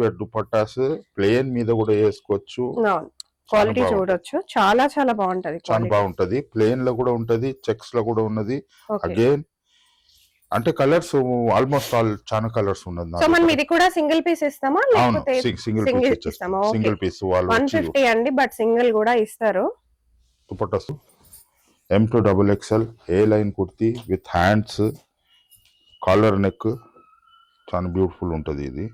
Wear dupattas plane మీద కూడా వేసుకోవచ్చు. అవును, క్వాలిటీ చూడొచ్చు, చాలా చాలా బాగుంటది. చాలా బాగుంటది. ప్లేన్ లో కూడా ఉంటది, చెక్స్ లో కూడా ఉన్నది. ఓకే. అగైన్ అంటే కలర్స్ ఆల్మోస్ట్ ఆల్ చాలా కలర్స్ ఉన్నది. సో మనం ఇది కూడా సింగిల్ పీస్ ఇస్తామా లేకపోతే సింగిల్ పీస్ ఇస్తామా? సింగిల్ పీస్ వాళ్ళు 150 అండి, బట్ సింగిల్ కూడా ఇస్తారు. Dupattas M2XXL A line kurti with hands, collar neck, చాలా బ్యూటిఫుల్ ఉంటది. ఇది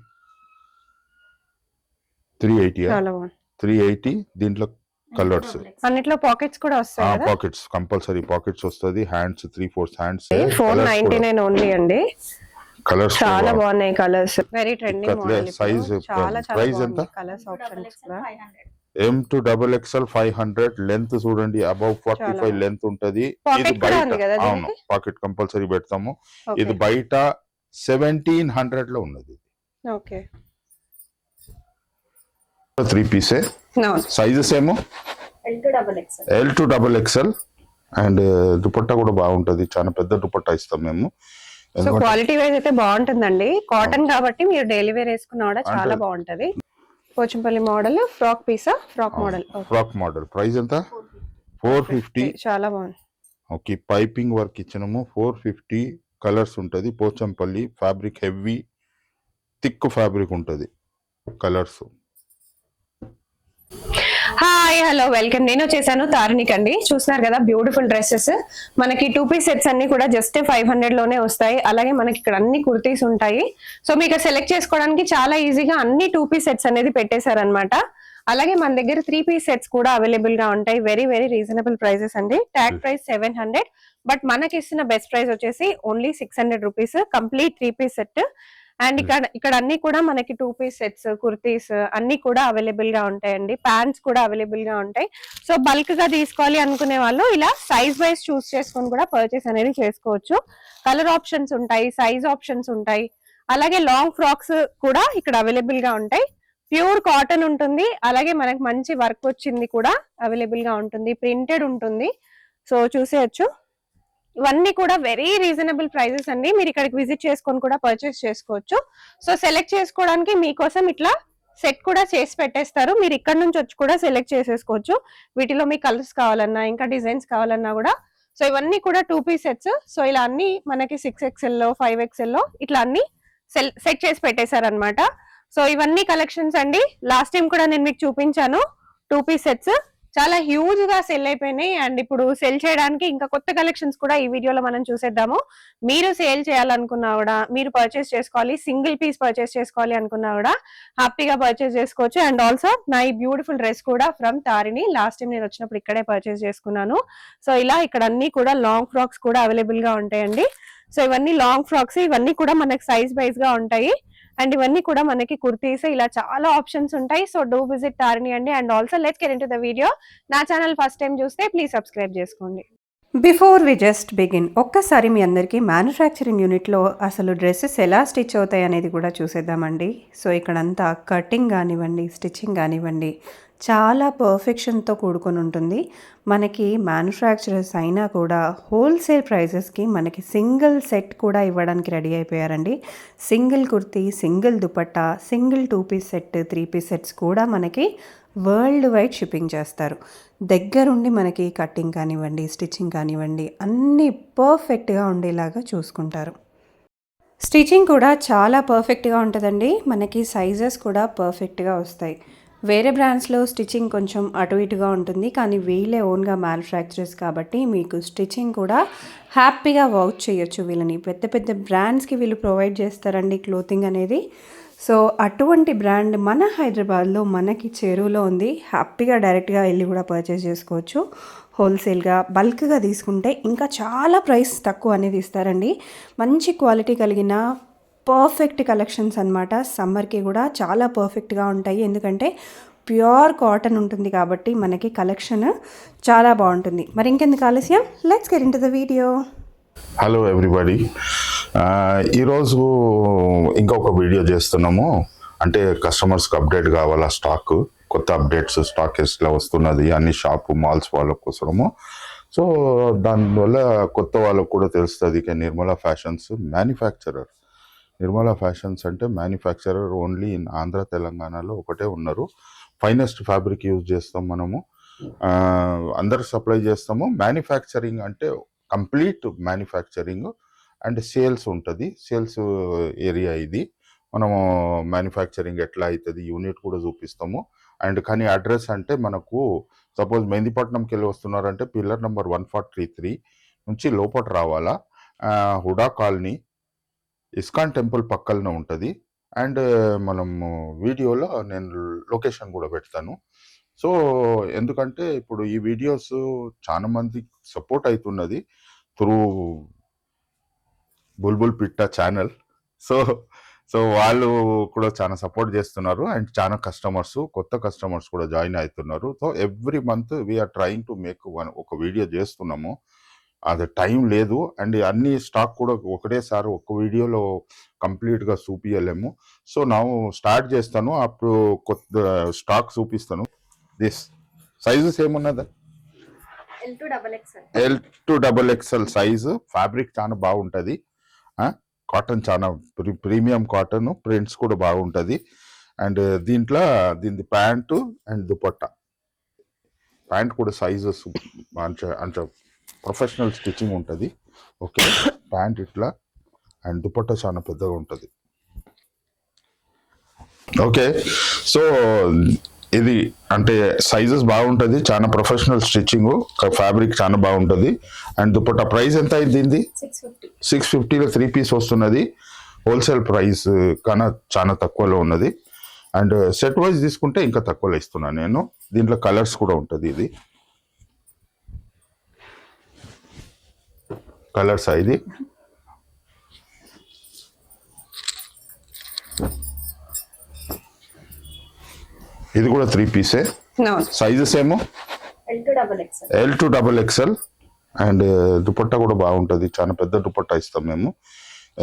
380 దీంట్లో కలర్స్ అన్నిట్లో పాకెట్స్ కూడా వస్తాయి కదా? పాకెట్స్ కంపల్సరీ పాకెట్స్ వస్తది. Hands 3/4 hands. 499 ఓన్లీ అండి. కలర్స్ చాలా బాగున్నాయి. Colours very trending model. Size చాలా చాలా ప్రైస్ ఎంత? కలర్స్ ఆప్షన్స్ కూడా M2XXL 500 లెంత్ చూడండి, అబౌవ్ 45 లెంత్ ఉంటది. ఇది బయట అవును పాకెట్ కంపల్సరీ పెడతాము. ఇది బయట 1700 లో ఉన్నది. ఓకే. 3 పీసే, సైజెస్ ఏమో L2XXL అండ్ దుపట్టా కూడా బాగుంటది. చాలా పెద్ద దుపట్టా ఇస్తాం మేము. సో క్వాలిటీ వైజ్ అయితే బాగుంటుందండి. కాటన్ కాబట్టి మీరు డైలీ వేర్ వేసుకున్నా కూడా చాలా బాగుంటది. పోచంపల్లి మోడల్ ఫ్రాక్ పీసా? Frock model. ప్రైస్ ఎంత? 450. చాలా బాగుంది. ఓకే, పైపింగ్ వర్క్ ఇచ్చినాము. 450. కలర్స్ ఉంటది. Pochampally fabric, heavy thick fabric ఉంటది. కలర్స్. Hi, hello, welcome. నేను వచ్చేసాను తారిణిక్ అండి. చూస్తున్నారు కదా బ్యూటిఫుల్ డ్రెస్సెస్. మనకి 2 పీస్ సెట్స్ అన్ని కూడా జస్ట్ 500 లోనే వస్తాయి. అలాగే మనకి ఇక్కడ అన్ని కుర్తీస్ ఉంటాయి. సో మీకు సెలెక్ట్ చేసుకోవడానికి చాలా ఈజీగా అన్ని 2 పీస్ సెట్స్ అనేది పెట్టేశారనమాట. అలాగే మన దగ్గర 3 పీస్ సెట్స్ కూడా అవైలబుల్ గా ఉంటాయి. వెరీ వెరీ రీజనబుల్ ప్రైసెస్ అండి. ట్యాగ్ ప్రైస్ 700, బట్ మనకి ఇస్తున్న బెస్ట్ ప్రైస్ వచ్చేసి only 600 rupees complete 3 piece set. And ఇక్కడ అన్ని కూడా మనకి 2 పీస్ సెట్స్, కుర్తీస్ అన్ని కూడా అవైలబుల్ గా ఉంటాయండి. ప్యాంట్స్ కూడా అవైలబుల్ గా ఉంటాయి. సో బల్క్ గా తీసుకోవాలి అనుకునే వాళ్ళు ఇలా సైజ్ వైజ్ చూస్ చేసుకొని కూడా పర్చేస్ అనేది చేసుకోవచ్చు. కలర్ ఆప్షన్స్ ఉంటాయి, సైజ్ ఆప్షన్స్ ఉంటాయి. అలాగే లాంగ్ ఫ్రాక్స్ కూడా ఇక్కడ అవైలబుల్ గా ఉంటాయి. ప్యూర్ కాటన్ ఉంటుంది. అలాగే మనకి మంచి వర్క్ వచ్చింది కూడా అవైలబుల్ గా ఉంటుంది. ప్రింటెడ్ ఉంటుంది. సో చూసేయచ్చు. ఇవన్నీ కూడా వెరీ రీజనబుల్ ప్రైజెస్ అండి. మీరు ఇక్కడికి విజిట్ చేసుకొని కూడా పర్చేస్ చేసుకోవచ్చు. సో సెలెక్ట్ చేసుకోవడానికి మీకోసం ఇట్లా సెట్ కూడా చేసి పెట్టేస్తారు. మీరు ఇక్కడ నుంచి వచ్చి కూడా సెలెక్ట్ చేసేసుకోవచ్చు. వీటిలో మీ కలర్స్ కావాలన్నా, ఇంకా డిజైన్స్ కావాలన్నా కూడా. సో ఇవన్నీ కూడా 2 పీస్ సెట్స్. సో ఇలా అన్ని మనకి 6XL లో, 5XL లో ఇట్లా అన్ని సెట్ చేసి పెట్టేశారనమాట. సో ఇవన్నీ కలెక్షన్స్ అండి. లాస్ట్ టైం కూడా నేను మీకు చూపించాను 2 పీస్ సెట్స్. చాలా హ్యూజ్ గా సెల్ అయిపోయినాయి. అండ్ ఇప్పుడు సెల్ చేయడానికి ఇంకా కొత్త కలెక్షన్స్ కూడా ఈ వీడియోలో మనం చూసేద్దాము. మీరు సేల్ చేయాలనుకున్నా కూడా, మీరు పర్చేస్ చేసుకోవాలి, సింగిల్ పీస్ పర్చేస్ చేసుకోవాలి అనుకున్నా కూడా హ్యాపీగా పర్చేస్ చేసుకోవచ్చు. అండ్ ఆల్సో నా ఈ బ్యూటిఫుల్ డ్రెస్ కూడా ఫ్రమ్ తారిణి. లాస్ట్ టైం నేను వచ్చినప్పుడు ఇక్కడే పర్చేస్ చేసుకున్నాను. సో ఇలా ఇక్కడ అన్ని కూడా లాంగ్ ఫ్రాక్స్ కూడా అవైలబుల్ గా ఉంటాయండి. సో ఇవన్నీ లాంగ్ ఫ్రాక్స్, ఇవన్నీ కూడా మనకి సైజ్ వైజ్ గా ఉంటాయి. అండ్ ఇవన్నీ కూడా మనకి కుర్తీస్, ఇలా చాలా ఆప్షన్స్ ఉంటాయి. సో డూ విజిట్ తారిణి అండి. And also let's get into the video. నా ఛానల్ ఫస్ట్ టైం చూస్తే ప్లీజ్ సబ్స్క్రైబ్ చేసుకోండి. బిఫోర్ వి జస్ట్ బిగిన్, ఒక్కసారి మీ అందరికీ మ్యానుఫ్యాక్చరింగ్ యూనిట్లో అసలు డ్రెస్సెస్ ఎలా స్టిచ్ అవుతాయి అనేది కూడా చూసేద్దామండి. సో ఇక్కడంతా కటింగ్ కానివ్వండి, స్టిచ్చింగ్ కానివ్వండి, చాలా పర్ఫెక్షన్తో కూడుకొని ఉంటుంది. మనకి మ్యానుఫ్యాక్చరర్స్ అయినా కూడా హోల్సేల్ ప్రైజెస్కి మనకి సింగిల్ సెట్ కూడా ఇవ్వడానికి రెడీ అయిపోయారండి. Single kurti, single dupatta, single 2 piece set, 3 piece sets కూడా మనకి వరల్డ్ వైడ్ షిప్పింగ్ చేస్తారు. దగ్గరుండి మనకి కటింగ్ కానివ్వండి, స్టిచ్చింగ్ కానివ్వండి అన్నీ పర్ఫెక్ట్గా ఉండేలాగా చూసుకుంటారు. స్టిచ్చింగ్ కూడా చాలా పర్ఫెక్ట్గా ఉంటుందండి. మనకి సైజెస్ కూడా పర్ఫెక్ట్గా వస్తాయి. వేరే బ్రాండ్స్లో స్టిచ్చింగ్ కొంచెం అటు ఇటుగా ఉంటుంది, కానీ వీళ్ళే ఓన్గా మ్యానుఫ్యాక్చరర్స్ కాబట్టి మీకు స్టిచ్చింగ్ కూడా హ్యాపీగా వర్క్ చేయొచ్చు. వీళ్ళని పెద్ద పెద్ద బ్రాండ్స్కి వీళ్ళు ప్రొవైడ్ చేస్తారండి క్లోతింగ్ అనేది. సో అటువంటి బ్రాండ్ మన హైదరాబాద్లో మనకి చెరువులో ఉంది. హ్యాపీగా డైరెక్ట్గా వెళ్ళి కూడా పర్చేస్ చేసుకోవచ్చు. హోల్సేల్గా బల్క్గా తీసుకుంటే ఇంకా చాలా ప్రైస్ తక్కువ అనేది ఇస్తారండి. మంచి క్వాలిటీ కలిగిన పర్ఫెక్ట్ కలెక్షన్స్ అన్నమాట. సమ్మర్కి కూడా చాలా పర్ఫెక్ట్గా ఉంటాయి, ఎందుకంటే ప్యూర్ కాటన్ ఉంటుంది కాబట్టి మనకి కలెక్షన్ చాలా బాగుంటుంది. మరి ఇంకెందుకు ఆలస్యం, let's get into the video. Hello everybody, ఈరోజు ఇంకొక వీడియో చేస్తున్నాము. అంటే కస్టమర్స్కి అప్డేట్ కావాలా, స్టాక్ కొత్త అప్డేట్స్, స్టాక్ ఎట్లా వస్తున్నది అన్ని షాపు మాల్స్ వాళ్ళ కోసము. సో దానివల్ల కొత్త వాళ్ళకు కూడా తెలుస్తుంది. Nirmala fashions manufacturer Nirmala fashions అంటే మ్యానుఫ్యాక్చరర్ ఓన్లీ ఇన్ ఆంధ్ర తెలంగాణలో ఒకటే ఉన్నారు. ఫైనెస్ట్ ఫ్యాబ్రిక్ యూజ్ చేస్తాం మనము, అందరు సప్లై చేస్తాము. మ్యానుఫ్యాక్చరింగ్ అంటే కంప్లీట్ మ్యానుఫ్యాక్చరింగ్ అండ్ సేల్స్ ఉంటుంది. సేల్స్ ఏరియా ఇది. మనము మ్యానుఫ్యాక్చరింగ్ ఎట్లా అవుతుంది యూనిట్ కూడా చూపిస్తాము. అండ్ కానీ అడ్రస్ అంటే మనకు సపోజ్ మెహందీపట్నంకి వెళ్ళి వస్తున్నారంటే పిల్లర్ నెంబర్ 143 నుంచి లోపల రావాలా. హుడా కాలనీ ఇస్కాన్ టెంపుల్ పక్కనే ఉంటుంది. అండ్ మనము వీడియోలో నేను లొకేషన్ కూడా పెడతాను. సో ఎందుకంటే ఇప్పుడు ఈ వీడియోస్ చాలా మంది సపోర్ట్ అవుతున్నది త్రూ బుల్బుల్ పిట్ట ఛానల్. సో సో వాళ్ళు కూడా చాలా సపోర్ట్ చేస్తున్నారు. అండ్ చాలా కస్టమర్స్, కొత్త కస్టమర్స్ కూడా జాయిన్ అవుతున్నారు. So every month we are trying to make ఒక వీడియో చేస్తున్నాము. అది టైం లేదు అండ్ అన్ని స్టాక్ కూడా ఒకటేసారి ఒక వీడియోలో కంప్లీట్గా చూపించలేము. సో నా స్టార్ట్ చేస్తాను, అప్పుడు కొత్త స్టాక్ చూపిస్తాను. దిస్ సైజెస్ ఏమున్నదా? L2XL size. ఫ్యాబ్రిక్ చాలా బాగుంటుంది, కాటన్ చాలా ప్రీమియం కాటన్, ప్రింట్స్ కూడా బాగుంటుంది. అండ్ దీని ప్యాంటు అండ్ దుపట్టా. ప్యాంట్ కూడా సైజెస్ అంత ప్రొఫెషనల్ స్టిచ్చింగ్ ఉంటుంది. ఓకే, ప్యాంట్ ఇట్లా అండ్ దుపట్టా చాలా పెద్దగా ఉంటుంది. ఓకే, సో ఇది అంటే సైజెస్ బాగుంటుంది, చాలా ప్రొఫెషనల్ స్టిచ్చింగ్, ఫ్యాబ్రిక్ చాలా బాగుంటుంది. అండ్ దుపట్టా ప్రైస్ ఎంత అయింది దీనిది? 650లో 3 పీస్ వస్తున్నది. హోల్సేల్ ప్రైస్ కన్నా చాలా తక్కువలో ఉన్నది. అండ్ సెట్ వైజ్ తీసుకుంటే ఇంకా తక్కువలో ఇస్తున్నాను నేను. దీంట్లో కలర్స్ కూడా ఉంటుంది. ఇది కలర్స్ ఇది. ఇది కూడా 3 పీసే. సైజెస్ ఏమో L2XL. అండ్ దుపట్టా కూడా బాగుంటది, చాలా పెద్ద దుపట్టా ఇస్తాం మేము.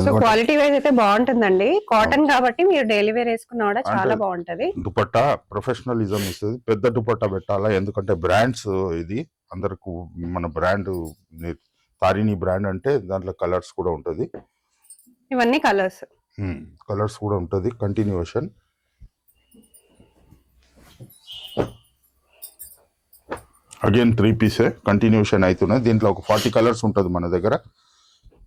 సో క్వాలిటీ వైజ్ అయితే బాగుంటుందండి. కాటన్ కాబట్టి మీరు డైలీ వేర్ వేసుకున్నా కూడా చాలా బాగుంటది. దుపట్టా ప్రొఫెషనలిజం ఇస్తుంది. పెద్ద దుపట్టా పెట్టాలా, ఎందుకంటే బ్రాండ్స్ ఇది అందరికి మన బ్రాండ్ తారిణి బ్రాండ్ అంటే దాంట్లో కలర్స్ కూడా ఉంటది. ఇవన్నీ కలర్స్ కూడా ఉంటది. కంటిన్యూషన్ అగైన్ 3 పీసే కంటిన్యూషన్ అవుతున్నాయి. దీంట్లో ఒక 40 కలర్స్ ఉంటుంది మన దగ్గర,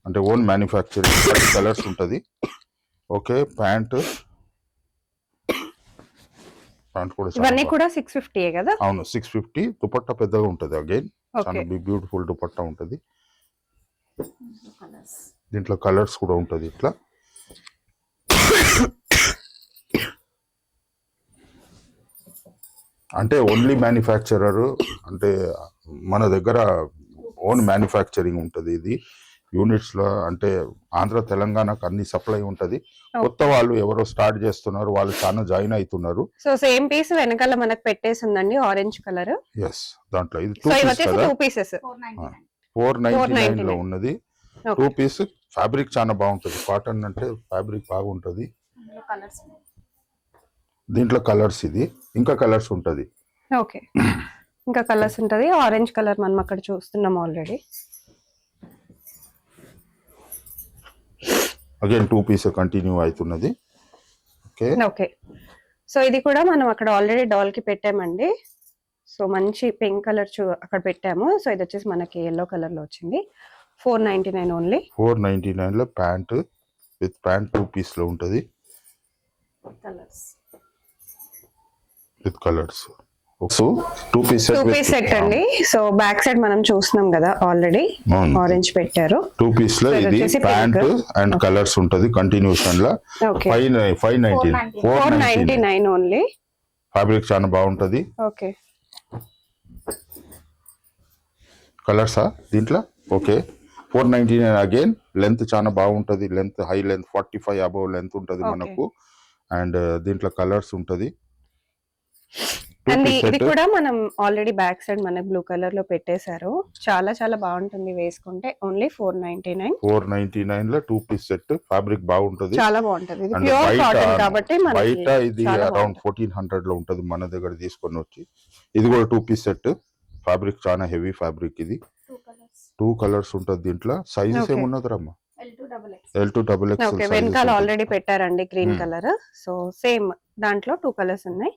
అంటే ఓన్ మ్యానుఫ్యాక్చరింగ్ 40 కలర్స్ ఉంటుంది. ఓకే, ప్యాంట్ కూడా ఇవన్నీ కూడా 650 కదా? అవును, 650. దుపట్టా పెద్దగా ఉంటుంది. అగైన్ చాలా బ్యూటిఫుల్ దుపట్టా ఉంటుంది. దీంట్లో కలర్స్ కూడా ఉంటుంది ఇట్లా. అంటే ఓన్లీ మ్యానుఫ్యాక్చరర్ అంటే మన దగ్గర ఓన్ మ్యానుఫ్యాక్చరింగ్ ఉంటుంది. ఇది యూనిట్స్ లో అంటే ఆంధ్ర తెలంగాణకు అన్ని సప్లై ఉంటది. కొత్త వాళ్ళు ఎవరో స్టార్ట్ చేస్తున్నారు, వాళ్ళు చాలా జాయిన్ అవుతున్నారు. సో సేమ్ పీస్ వెనకాల మనకు పెట్టేసి ఉందండి, ఆరెంజ్ కలర్. ఎస్, దాంట్లో ఇది 2 పీసెస్ 499 లో ఉన్నది. 2 పీస్. ఫ్యాబ్రిక్ చాలా బాగుంటుంది, కాటన్ అంటే ఫ్యాబ్రిక్ బాగుంటుంది. దీంట్లో కలర్స్ ఇది ఇంకా కలర్స్ ఉంటది. ఓకే, ఇంకా కలర్స్ ఉంటది. ఆరెంజ్ కలర్ మనం అక్కడ చూస్తున్నాం ఆల్రెడీ. అగైన్ 2 పీస్ కంటిన్యూ అవుతున్నది. ఓకే, సో ఇది కూడా మనం అక్కడ ఆల్రెడీ డాల్ కి పెట్టామండి. సో మంచి పింక్ కలర్ అక్కడ పెట్టాము. సో ఇది వచ్చేసి మనకి yellow కలర్ లో వచ్చింది. 499 ఓన్లీ. 499 లో ప్యాంట్ విత్ ప్యాంట్ 2 పీస్ లో ఉంటది with colours. So 2 piece set అండి. సో బ్యాక్ సైడ్ మనం చూస్తున్నాం కదా ఆల్రెడీ ఆరెంజ్ పెట్టారు. 2 పీస్ లో ఇది ప్యాంట్ అండ్ కలర్స్ ఉంటది కంటిన్యూషన్ లో. 499 ఓన్లీ. ఫ్యాబ్రిక్ చాలా బాగుంటది. ఓకే, కలర్సా దీంట్లో? Okay, 499 again. లెంత్ చాలా బాగుంటది, length high length 45 above length ఉంటది మనకు. అండ్ దీంట్లో కలర్స్ ఉంటది. అండ్ ఇది కూడా మనం ఆల్రెడీ బ్యాక్ సైడ్ మనకు బ్లూ కలర్ లో పెట్టేశారు. చాలా చాలా బాగుంటుంది వేసుకుంటే. ఓన్లీ 499. 499 లో 2 పీస్ సెట్. ఫ్యాబ్రిక్ బాగుంటది, చాలా బాగుంటది. ఇది ప్యూర్ కాటన్ కాబట్టి బయట ఇది అరౌండ్ 1400 లో ఉంటది, మన దగ్గర తీసుకొని వచ్చి. ఇది కూడా 2 పీస్ సెట్. ఫ్యాబ్రిక్ చాలా హెవీ ఫ్యాబ్రిక్ ఇది. 2 కలర్స్ ఉంటది దీంట్లో. సైజెస్ ఏమున్నది రమ్మా? L2 double XL okay, sizes వెనకాల ఉంటాయి. ఆల్రెడీ పెట్టారండి గ్రీన్ కలర్. సో సేమ్ దాంట్లో 2 కలర్స్ ఉన్నాయి.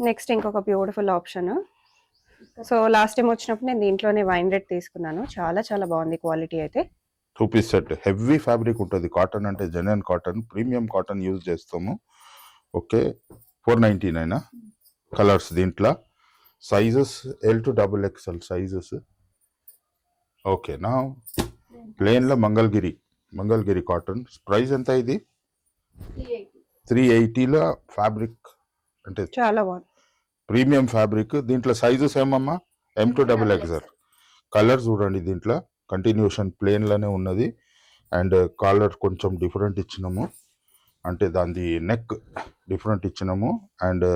నెక్స్ట్ ఇంకొక beautiful option. So last time వచ్చినప్పుడు నేను దీంట్లోనే వైన్ రెడ్ తీసుకున్నాను. చాలా చాలా బాగుంది క్వాలిటీ అయితే. 2 piece సెట్ హెవీ ఫ్యాబ్రిక్ ఉంటుంది. కాటన్ అంటే genuine cotton, premium cotton use చేస్తాము. ఓకే, 499 కలర్స్ దీంట్లో. Sizes L2 double XL sizes. Okay, నా ప్లేన్లో మంగళగిరి కాటన్. ప్రైస్ ఎంత ఇది? 380లో ఫ్యాబ్రిక్ అంటే చాలా బాగుంది. Premium fabric. దీంట్లో సైజెస్ ఏమమ్మా? M2 double XL. కలర్ చూడండి, దీంట్లో కంటిన్యూషన్ ప్లేన్లోనే ఉన్నది. అండ్ కాలర్ కొంచెం డిఫరెంట్ ఇచ్చినాము, అంటే దాని నెక్ డిఫరెంట్ ఇచ్చినాము. And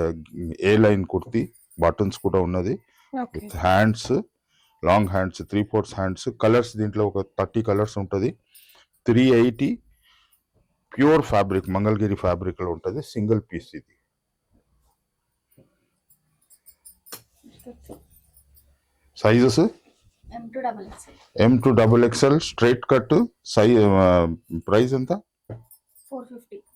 A line kurti, buttons కూడా ఉన్నది. Okay, with hands, long hands, 3/4 hands. Colours దీంట్లో ఒక 30 కలర్స్ ఉంటుంది. 380 ప్యూర్ ఫ్యాబ్రిక్, మంగళగిరి ఫ్యాబ్రిక్లో ఉంటుంది. సింగిల్ పీస్ ఇది. Sizes M2 double XL straight cut. Price ఎంత?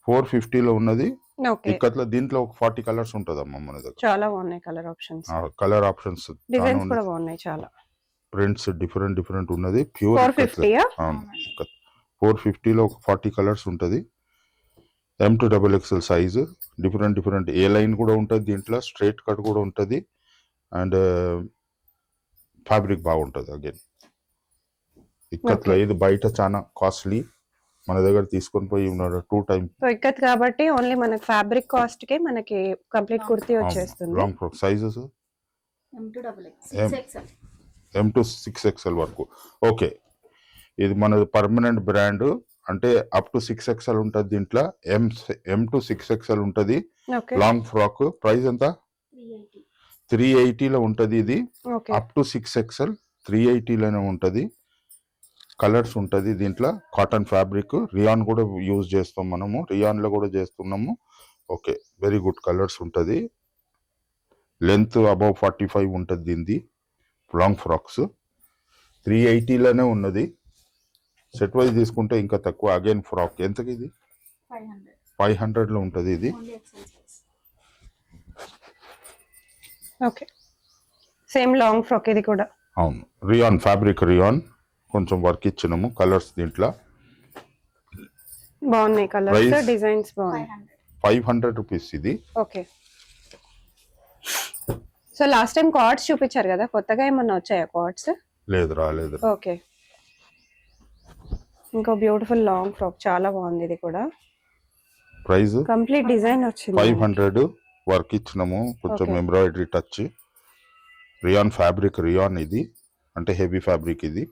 450లో ఉన్నది. ఓకే, ఇక్కత్లో దీంట్లో ఒక 40 కలర్స్ ఉంటుందమ్మా మన దగ్గర. చాలా బాగున్నాయి colour options. Colour options, designs కూడా బాగున్నాయి చాలా. ప్రింట్స్ డిఫరెంట్ ఉన్నది. ప్యూర్ 450 అవును, 450లో ఒక 40 కలర్స్ ఉంటుంది. M2 double XL size. Different A line కూడా ఉంటుంది దీంట్లో, స్ట్రైట్ కట్ కూడా ఉంటుంది. అండ్ ఫ్యాబ్రిక్ బాగుంటుంది. అగైన్ ఇక్కత్లో ఇది బయట చాలా కాస్ట్లీ, మన దగ్గర తీసుకొని పోయి ఉన్నారు 2 times. సో ఇక్కత్ కాబట్టి ఓన్లీ మనకి ఫ్యాబ్రిక్ కాస్ట్ కే మనకి కంప్లీట్ కుర్తీ వచ్చేస్తుంది. Long frock sizes M2 6XL వరకు. ఓకే, ఇది మన పర్మనెంట్ బ్రాండ్, అంటే అప్ టు 6XL ఉంటుంది దీంట్లో. M2 6XL ఉంటుంది. Okay, long frock. ప్రైస్ ఎంత? 380లో ఉంటుంది ఇది. ఓకే, అప్ టు 6XL 380లోనే ఉంటుంది. కలర్స్ ఉంటుంది దీంట్లో. కాటన్ ఫ్యాబ్రిక్, రియాన్ కూడా యూజ్ చేస్తాం మనము, రియాన్లో కూడా చేస్తున్నాము. ఓకే, వెరీ గుడ్ కలర్స్ ఉంటుంది. లెంత్ అబౌవ్ 45 ఉంటుంది దీనిది. లాంగ్ ఫ్రాక్స్ 380లోనే ఉన్నది. సెట్ వైజ్ తీసుకుంటే ఇంకా తక్కువ. అగైన్ ఫ్రాక్ ఎంతకి ఇది? 500లో ఉంటుంది ఇది. ఓకే, సేమ్ లాంగ్ ఫ్రాక్ ఇది కూడా. అవును, రియాన్ ఫ్యాబ్రిక్, రియాన్ కొంచెం వర్క్ ఇచ్చినాము. కలర్స్ దీంట్లో బాగున్నాయి, కలర్స్ Price? డిజైన్స్ బాగున్నాయి. 500 రూపీస్ ఇది. Okay, so last time cards చూపించారు కదా, కొత్తగా ఏమన్నా వచ్చాయా కార్డ్స్? లేదు, రాలేదు. ఓకే, ఇంకో బ్యూటిఫుల్ లాంగ్ ఫ్రాక్ చాలా బాగుంది ఇది కూడా. ప్రైస్ కంప్లీట్ డిజైన్ వచ్చింది. 500 వర్క్ ఇచ్చినాము, కొంచెం Okay. Embroidery touch. Rayon fabric, rayon ఇది అంటే హెవీ ఫ్యాబ్రిక్ ఇది.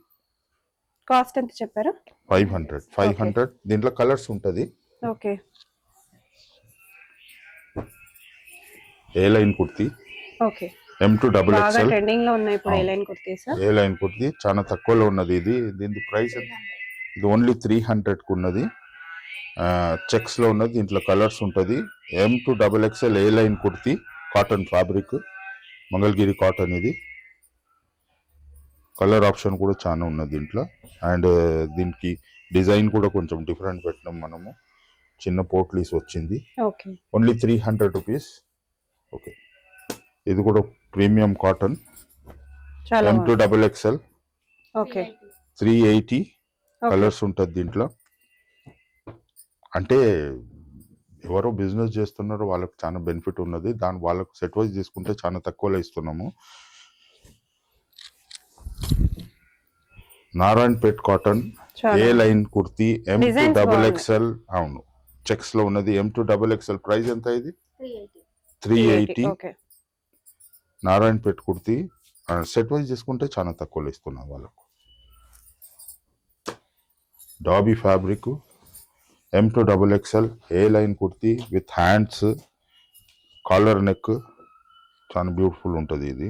కాస్ట్ ఎంత చెప్పారు? 500. దీంట్లో కలర్స్ ఉంటుంది. Okay, A line kurti, okay, M2 double బాగా XL ట్రెండింగ్ లో ఉన్నాయి ఇప్పుడు A line kurtis. A line kurti చాలా తక్కువలో ఉన్నది ఇది. దీని ప్రైస్ ఇది ఓన్లీ 300కు ఉన్నది. చెక్స్ లో ఉన్నది. దీంట్లో కలర్స్ ఉంటుంది. M2 double XL A line kurti, cotton fabric, Mangalagiri cotton ఇది. కలర్ ఆప్షన్ కూడా చాలా ఉన్నది దీంట్లో. అండ్ దీనికి డిజైన్ కూడా కొంచెం డిఫరెంట్ పెట్టినాం మనము. చిన్న పోట్లీస్ వచ్చింది. Okay, only 300 rupees. ఓకే, ఇది కూడా ప్రీమియం కాటన్, చాలా M2 బాగుంది. double XL okay, 380 Okay. Colours ఉంటుంది దీంట్లో. అంటే ఎవరో బిజినెస్ చేస్తున్నారో వాళ్ళకి చాలా బెనిఫిట్ ఉన్నది. దాని వాళ్ళకు సెట్ వైజ్ తీసుకుంటే చాలా తక్కువలో ఇస్తున్నాము. నారాయణపేట్ కాటన్ చాలా A line kurti, M2 Designs double బాగున్నాయి. XL. అవును, చెక్స్ లో ఉన్నది. M2 double XL ప్రైస్ ఎంత ఇది? 380. Okay, Narayanpet kurti set wise తీసుకుంటే చాలా తక్కువలో ఇస్తున్నాం వాళ్ళకు. Dobby fabric, M2 double XL A line kurti with hands, collar neck, చాలా బ్యూటిఫుల్ ఉంటుంది ఇది.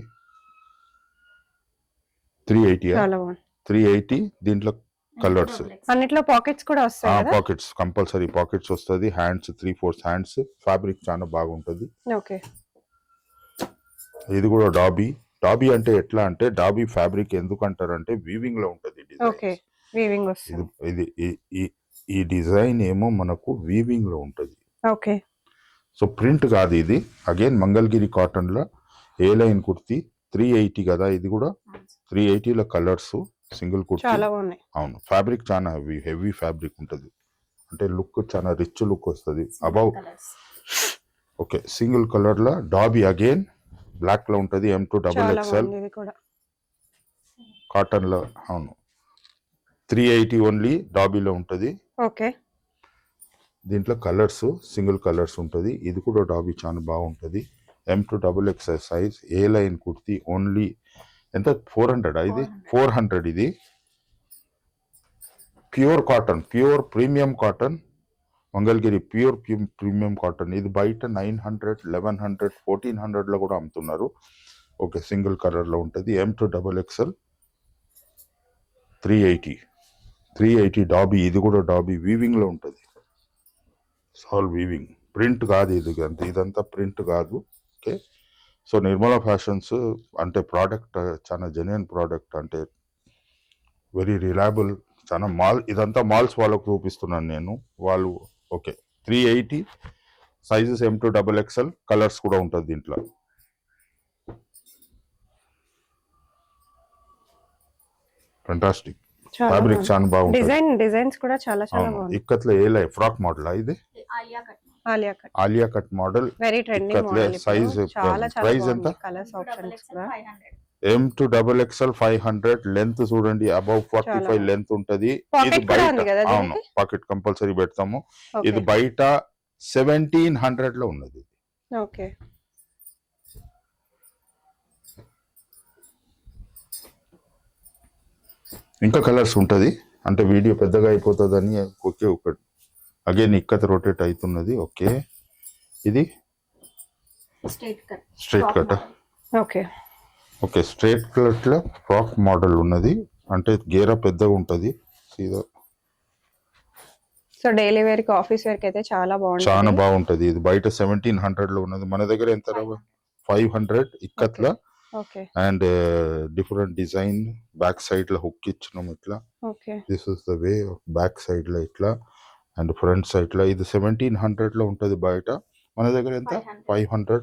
380. చాలా బాగుంది. 380. దీంట్లో కలర్స్, అన్నిట్లో పాకెట్స్ కూడా వస్తాయి కదా? పాకెట్స్ కంపల్సరీ పాకెట్స్ వస్తుంది. Hands 3/4 hands. ఫ్యాబ్రిక్ చాలా బాగుంటుంది. ఓకే, ఇది కూడా డాబీ. డాబీ అంటే ఎట్లా అంటే, డాబీ ఫ్యాబ్రిక్ ఎందుకు అంటారంటే వీవింగ్ లో ఉంటుంది. ఓకే, వీవింగ్ ఇది వస్తుంది. ఇది ఈ డిజైన్ ఏమో మనకు వీవింగ్ లో ఉంటుంది. ఓకే. సో ప్రింట్ కాదు ఇది. అగైన్ మంగళగిరి కాటన్ లో ఏ లైన్ కుర్తీ 380 కదా, ఇది కూడా 380లో కలర్స్ సింగిల్ కుర్తీ. చాలా బాగున్నాయి. అవును, ఫ్యాబ్రిక్ చాలా హెవీ ఫ్యాబ్రిక్ ఉంటుంది. అంటే లుక్ చాలా రిచ్ లుక్ వస్తుంది. అబౌవ్ ఓకే సింగిల్ కలర్ లో డాబీ అగైన్ బ్లాక్ లో ఉంటుంది. M2 డబుల్ చాలా ఎక్స్ఎల్ బాగుంది ఇది కూడా. కాటన్ లో. అవును 380 ఓన్లీ డాబీలో ఉంటుంది. ఓకే. దీంట్లో కలర్స్ సింగిల్ కలర్స్ ఉంటుంది. ఇది కూడా డాబీ చాలా బాగుంటుంది. M2 డబుల్ ఎక్స్ఎల్ సైజ్ ఏ లైన్ కుర్తీ ఓన్లీ ఎంత 400 ఇది 400. ఇది pure cotton, pure premium cotton, Mangalagiri pure premium cotton. ఇది బయట 900, 1100, 1400లో కూడా అమ్ముతున్నారు. ఓకే సింగిల్ కలర్లో ఉంటుంది. M2 double XL 380 dobby. ఇది కూడా డాబీ వీవింగ్లో ఉంటుంది. సాల్ వీవింగ్, ప్రింట్ కాదు ఇది. ఇదంతా ప్రింట్ కాదు. ఓకే. సో నిర్మలా ఫ్యాషన్స్ అంటే ప్రోడక్ట్ చాలా జెన్యున్ ప్రోడక్ట్, అంటే వెరీ రిలయబుల్. చాలా ఇదంతా మాల్స్ వాళ్ళకు చూపిస్తున్నాను నేను. వాళ్ళు okay 380 sizes M2 double XL colours కూడా ఉంటుంది దీంట్లో. ఫెంటాస్టిక్ ఫ్యాబ్రిక్ చాలా బాగుంటుంది. డిజైన్స్ కూడా చాలా బాగుంది. ఇక్కత్లో ఏ లై ఫ్రాక్ మోడల్ ఇది Alia cut model. Very trending model. Size price ఎంత? కలర్స్ ఆప్షన్స్ కూడా M2 డబుల్ ఎక్స్ఎల్ 500. లెంత్ చూడండి అబౌవ్ 45 లెంత్ ఉంటది. ఇది బయట అవును పాకెట్ కంపల్సరీ పెడతాము. ఇది బయట 1700 లో ఉన్నది. ఓకే. ఇంకా కలర్స్ ఉంటది, అంటే వీడియో పెద్దగా అయిపోతుందని ఓకే ఒకటి అగైన్ ఇక్కత రొటేట్ అవుతున్నది. ఓకే ఇది straight cut. Okay. Okay straight cut లో ఫ్రాక్ మోడల్ ఉన్నది. అంటే గేర పెద్దగా ఉంటది. సో డైలీ వేర్ కి ఆఫీస్ వేర్ కి అయితే చాలా బాగుంటది. ఇది బయట 1700 లో ఉన్నది. మన దగ్గర ఎంత 500 ఇక్కత్ల. Okay. And different design back side లో హుక్ ఇచ్చినాం ఇట్లా. Okay. This is the way back side లో ఇట్లా అండ్ ఫ్రంట్ సైడ్ లో. ఇది 1700 లో ఉంటది బయట. మన దగ్గర ఎంత 500.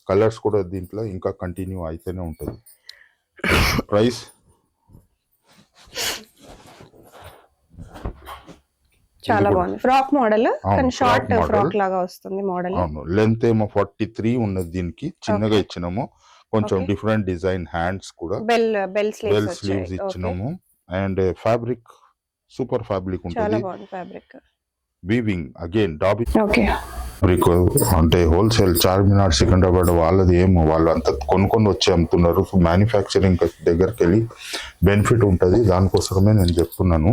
కలర్స్ కూడా దీంట్లో ఇంకా కంటిన్యూ అయితేనే ఉంటది. ప్రైస్ చాలా బాగుంది. ఫ్రాక్ మోడల్ కానీ షార్ట్ ఫ్రాక్ లాగా వస్తుంది మోడల్. అవును లెంత్ ఏమో 43 ఉన్నది. దీనికి చిన్నగా ఇచ్చినాము. కొంచెం డిఫరెంట్ డిజైన్ హ్యాండ్స్ కూడా బెల్ స్లీవ్స్ ఇచ్చినాము. అండ్ ఫ్యాబ్రిక్ సూపర్ ఫ్యాబ్రిక్ ఉంటుంది. Weaving again dobby fabric. అంటే హోల్సేల్ చార్మినార్ సికింద్రాబాద్ వాళ్ళది ఏమో వాళ్ళు అంత కొనుక్కొని వచ్చి అమ్ముతున్నారు. సో మ్యానుఫ్యాక్చరింగ్ దగ్గరికి వెళ్ళి బెనిఫిట్ ఉంటుంది. దానికోసమే నేను చెప్తున్నాను.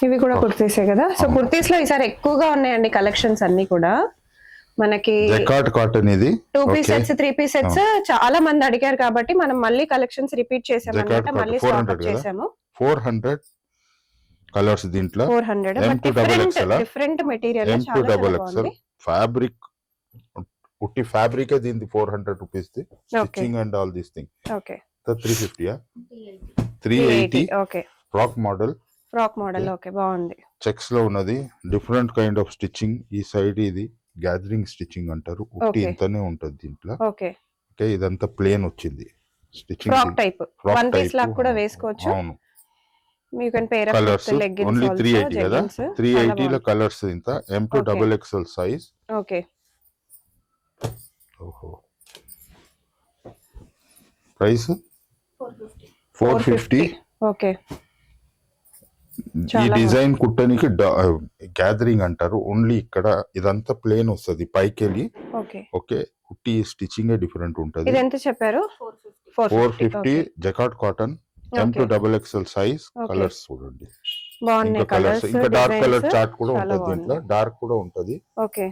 ఇవి కూడా కుర్తీసే కదా. సో కుర్తీస్ లో ఈసారి ఎక్కువగా ఉన్నాయండి కలెక్షన్స్ అన్ని కూడా. మనకి జకార్డ్ కాటన్ ఇది 2 పీస్ సెట్స్ 3 పీస్ సెట్స్ చాలా మంది అడిగారు కాబట్టి మనం మళ్ళీ కలెక్షన్స్ రిపీట్ చేసాము అన్నమాట. మళ్ళీ స్టాక్ అప్ చేసాము. 400 కలర్స్ దీంట్లో. 400 different material. M2 double XL fabric ఉట్టి ఫ్యాబ్రిక్ దీనికి 400 రూపీస్ ది. Stitching and all this thing. Okay. 350 380. Okay. Frock model. Okay బాగుంది. చెక్స్ లో ఉన్నది. Different kind of stitching. ఈ సైడ్ ఇది గ్యాదరింగ్ స్టిచ్చింగ్ అంటారు. ఉట్టి ఇంతనే ఉంటది దీంట్లో. ఓకే. ఓకే ఇదంతా ప్లేన్ వచ్చింది stitching. Frock type one piece లాగా కూడా వేసుకోవచ్చు. అవును. You can pair up colours only 380 కదా. 380 లో కలర్స్ ఇంత. M2 double XL size. Okay. ఓహో ప్రైస్ 450. ఓకే. ఈ డిజైన్ కుట్టనికి గ్యాదరింగ్ అంటారు. ఓన్లీ ఇక్కడ ఇదంతా ప్లేన్ వస్తుంది పైకి వెళ్ళి. ఓకే కుట్టి స్టిచ్చింగ్ డిఫరెంట్ ఉంటది. ఇది ఎంత చెప్పారు? 450 jacquard cotton M2 double XL size. Colours చూడండి బాగున్నాయి. కలర్స్ ఇంకా డార్క్ కలర్ చార్ట్ కూడా ఉంటది దీంట్లో. డార్క్ కూడా ఉంటది. ఓకే.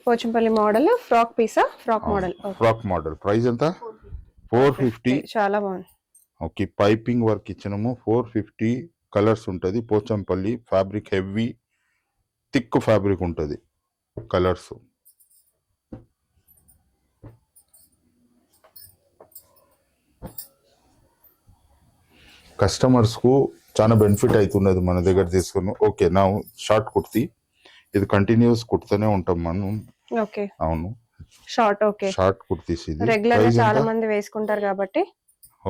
పోచంపల్లి మోడల్ ఫ్రాక్ పీసా? Frock model. ప్రైస్ ఎంత? 450. చాలా బాగుంది. ఓకే పైపింగ్ వర్క్ ఇచ్చినాము. 450 కలర్స్ ఉంటది. Pochampally fabric heavy thick fabric ఉంటది. కలర్స్ కస్టమర్స్ కు చాలా బెనిఫిట్ అవుతున్నది మన దగ్గర తీసుకుని. ఓకే నా షార్ట్ కుర్తీ ఇది కంటిన్యూస్ కుర్తూనే ఉంటాం మనం. ఓకే, అవును షార్ట్. ఓకే, షార్ట్ కుర్తీస్ ఇది రెగ్యులర్ గా ప్రైస్ చాలా ఎంత? మంది వేసుకుంటారు కాబట్టి.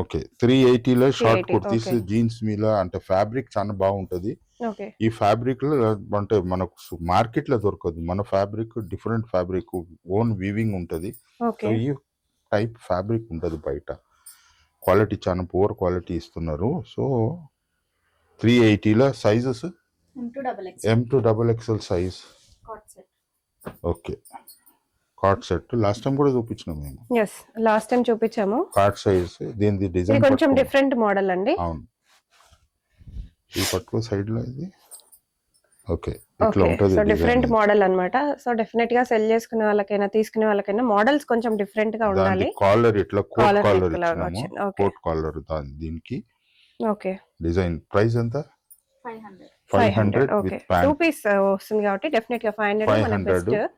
ఓకే 380లో షార్ట్ 380, కుర్తీస్ okay. జీన్స్ మీద అంటే ఫ్యాబ్రిక్ చాలా బాగుంటది. ఓకే, ఈ ఫ్యాబ్రిక్ లో అంటే మనకు మార్కెట్ లో దొరకదు. మన fabric different fabric own weaving ఉంటది. సో ఓకే, ఈ టైప్ ఫ్యాబ్రిక్ ఉంటది బయట. క్వాలిటీ చాలా పువర్ క్వాలిటీ ఇస్తున్నారు. సో 380లో sizes M2XXL size. Okay cord set last time కూడా చూపించినాం మేము. ఎస్, లాస్ట్ టైం చూపించాము. కార్డ్ సైజ్ దీని ఇది డిజైన్ కొంచెం డిఫరెంట్ మోడల్ అండి. అవును ఈ పట్టుకో సైడ్ లో ఇది. ఓకే ఇట్లా ఓకే, ఉంటది సో డిఫరెంట్ డిజైన్. మోడల్ అన్నమాట. సో డెఫినెట్ గా సెల్ చేసుకునే వాళ్ళకైనా తీసుకునే వాళ్ళకైనా మోడల్స్ కొంచెం డిఫరెంట్ గా దాని ఉండాలి. కాలర్ ఇట్లా కోట్ Collar కాలర్ neck లాగా ఇచ్చినాము. వచ్చింది. ఓకే, కోట్ కాలర్ దీనికి ఓకే, డిజైన్ ప్రైస్ ఎంత? 500. 500 ఓకే, విత్ 2 ప్యాంట్. పీస్ వస్తుంది కాబట్టి డెఫినెట్ గా 500 మన 500 బెస్ట్.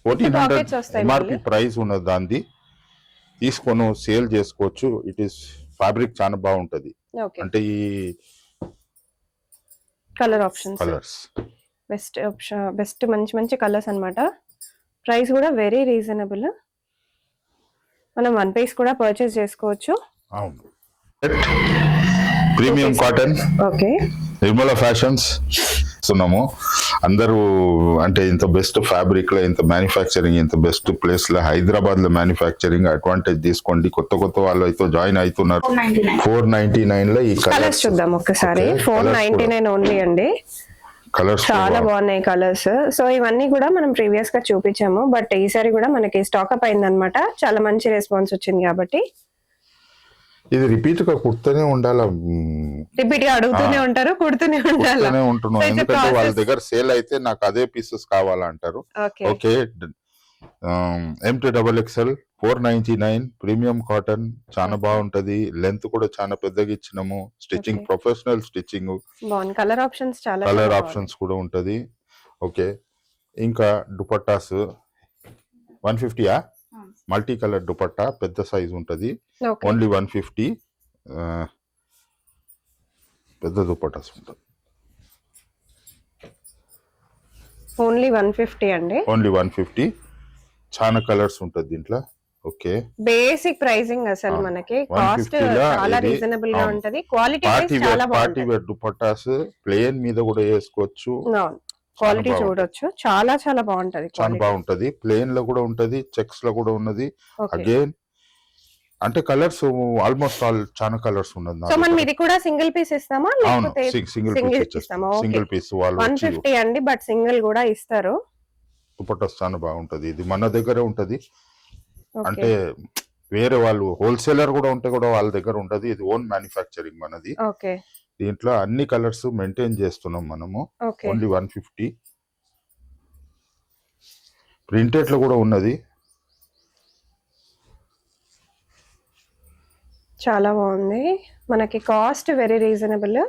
1400 pockets వస్తాయి ఎంఆర్పి మళ్ళీ. ప్రైస్ ఉన్నది దాన్ని. తీసుకొని సేల్ చేసుకోవచ్చు. ఇట్ ఈస్ ఫ్యాబ్రిక్ చాలా బాగుంటది. ఓకే, అంటే ఈ colour options colours best option, best మంచి మంచి కలర్స్ అన్నమాట. ప్రైస్ కూడా వెరీ రీజనబుల్. మనం 1 పీస్ కూడా పర్చేస్ చేసుకోవచ్చు. అవును premium cotton okay, Nirmala fashions ఉన్నాము. అందరూ అంటే ఇంత బెస్ట్ ఫ్యాబ్రిక్ లో ఇంత మ్యానుఫ్యాక్చరింగ్ ఇంత బెస్ట్ ప్లేస్ లో హైదరాబాద్ లో మ్యానుఫ్యాక్చరింగ్ అడ్వాంటేజ్ తీసుకోండి. కొత్త కొత్త వాళ్ళు అయితే జాయిన్ అవుతున్నారు. 499 లో ఈ కలర్స్ కలర్స్ చూద్దాం ఒక్కసారి. 499 ఓన్లీ అండి. కలర్స్ చాలా బాగున్నాయి కలర్స్. సో ఇవన్నీ కూడా మనం ప్రీవియస్ గా చూపించాము, బట్ ఈసారి కూడా మనకి స్టాక్ అప్ అయిందనమాట. చాలా మంచి రెస్పాన్స్ వచ్చింది కాబట్టి ఇది రిపీట్ గా కుడుతూనే ఉండాలి. రిపీట్ గా అడుగుతూనే ఉంటారు, కుడుతూనే ఉండాలి. కుడుతూనే ఉంటున్నాం. ఎందుకంటే వాళ్ళ దగ్గర సేల్ అయితే నాకు అదే పీసెస్ కావాలంటారు. Okay, okay M2XXL 499 premium cotton చాలా బాగుంటది. లెంత్ కూడా చాలా పెద్దగా ఇచ్చినాము. Stitching Okay. Professional stitching. బాగుంది. కలర్ ఆప్షన్స్ చాలా కలర్ చాలా ఆప్షన్స్ కూడా ఉంటది. ఓకే ఇంకా దుపట్టాస్ 150 మల్టీ కలర్ దుపట్టా పెద్ద సైజ్ ఉంటది. బాగున్నాయి. ఓకే, ఓన్లీ 150 పెద్ద దుపట్టాస్ ఉంటుంది. ఓన్లీ 150 అండి. ఓన్లీ 150 చాలా కలర్స్ ఉంటుంది దీంట్లో. ఓకే బేసిక్ ప్రైసింగ్ అసలు మనకి కాస్ట్ 150 లో చాలా ఇది, రీజనబుల్ గా అవును. ఉంటది. క్వాలిటీ పార్టీ చాలా వేర్ పార్టీ బాగుంటది. వేర్ దుపట్టాస్ ప్లేన్ మీద కూడా వేసుకోవచ్చు. క్వాలిటీ బాగుంటది. చూడొచ్చు, చాలా చాలా బాగుంటది చాలా క్వాలిటీ. బాగుంటది. ప్లేన్ లో కూడా ఉంటది, చెక్స్ లో కూడా ఉన్నది. ఓకే, అగైన్ అంటే కలర్స్ ఆల్మోస్ట్ ఆల్ చాలా కలర్స్ ఉన్నది నా సో మనం దగ్గర. ఇది కూడా సింగిల్ పీస్ ఇస్తామా అవును లేకపోతే సింగిల్ సింగిల్ పీస్ ఇస్తామా? ఇచ్చేస్తాం. ఓకే, సింగిల్ పీస్ వాళ్ళు వచ్చి 150 అండి, బట్ సింగిల్ కూడా ఇస్తారు. దుపట్టాస్ చాలా బాగుంటది. ఇది మన దగ్గరే ఉంటది. ఓకే, అంటే వేరే వాళ్ళు హోల్సేలర్ కూడా ఉంటే కూడా వాళ్ళ దగ్గర ఉంటది. ఇది ఓన్ మ్యానుఫ్యాక్చరింగ్ మనది. ఓకే, దీంట్లో అన్ని కలర్స్ మెయింటైన్ చేస్తున్నాం మనము. ఓకే, ఓన్లీ 150 ప్రింటెడ్ లో కూడా ఉన్నది. చాలా బాగుంది. మనకి cost very reasonable,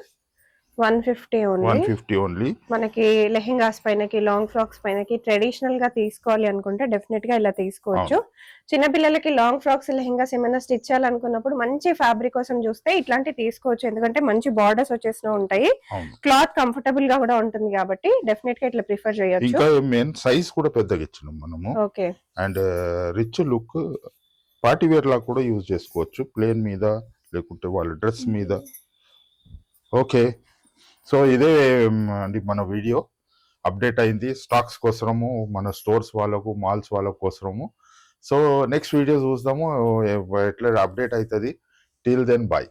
150 only. 150 only. మనకి లెహెంగాస్ పైనకి, లాంగ్ ఫ్రాక్స్ పైనకి ట్రెడిషనల్ గా తీసుకోవాలి అనుకుంటే డెఫినెట్ గా ఇలా తీసుకోవచ్చు. చిన్న పిల్లలకి లాంగ్ ఫ్రాక్స్ లెహెంగాస్ ఏమైనా స్టిచ్ చేయాలనుకున్నప్పుడు మంచి ఫ్యాబ్రిక్ కోసం చూస్తే ఇట్లాంటి తీసుకోవచ్చు. ఎందుకంటే మంచి బార్డర్స్ వచ్చేసిన ఉంటాయి, క్లాత్ కంఫర్టబుల్ గా కూడా ఉంటుంది కాబట్టి డెఫినెట్ గా ఇట్లా ప్రిఫర్ చేయొచ్చు. ఇంకా మెయిన్ సైజ్ కూడా పెద్దగా ఇచ్చినాం మనము. Okay, and rich look party wear లా కూడా యూజ్ చేసుకోవచ్చు, ప్లేన్ మీద లేకుంటే వాళ్ళ డ్రెస్ మీద. ఓకే సో ఇదే అండి మన వీడియో అప్డేట్ అయింది స్టాక్స్ కోసము, మన స్టోర్స్ వాళ్ళకు మాల్స్ వాళ్ళ కోసము. సో నెక్స్ట్ వీడియో చూద్దాము ఎట్లా అప్డేట్ అవుతుంది. Till then bye.